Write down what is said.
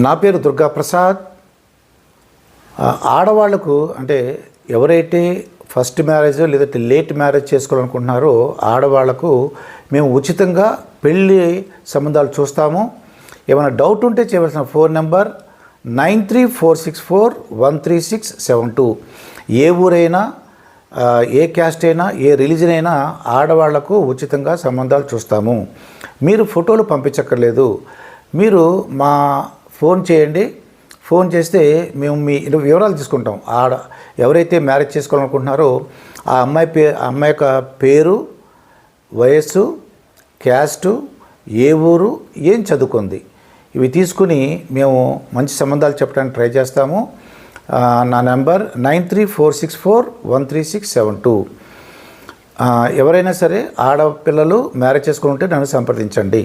నా పేరు దుర్గా ప్రసాద్. ఆడవాళ్లకు అంటే ఎవరైతే ఫస్ట్ మ్యారేజ్ లేదంటే లేట్ మ్యారేజ్ చేసుకోవాలనుకుంటున్నారో ఆడవాళ్లకు మేము ఉచితంగా పెళ్ళి సంబంధాలు చూస్తాము. ఏమైనా డౌట్ ఉంటే చేయవలసిన ఫోన్ నెంబర్ 9346413672. ఏ ఊరైనా, ఏ క్యాస్ట్ అయినా, ఏ రిలీజన్ అయినా ఆడవాళ్లకు ఉచితంగా సంబంధాలు చూస్తాము. మీరు ఫోటోలు పంపించక్కర్లేదు. మీరు మా ఫోన్ చేయండి. ఫోన్ చేస్తే మేము మీ వివరాలు తీసుకుంటాం. ఎవరైతే మ్యారేజ్ చేసుకోవాలనుకుంటున్నారో ఆ అమ్మాయి యొక్క పేరు, వయస్సు, క్యాస్టు, ఏ ఊరు, ఏం చదువుకుంది, ఇవి తీసుకుని మేము మంచి సంబంధాలు చెప్పడానికి ట్రై చేస్తాము. నా నెంబర్ 9346413672. ఎవరైనా సరే ఆడపిల్లలు మ్యారేజ్ చేసుకుంటే నన్ను సంప్రదించండి.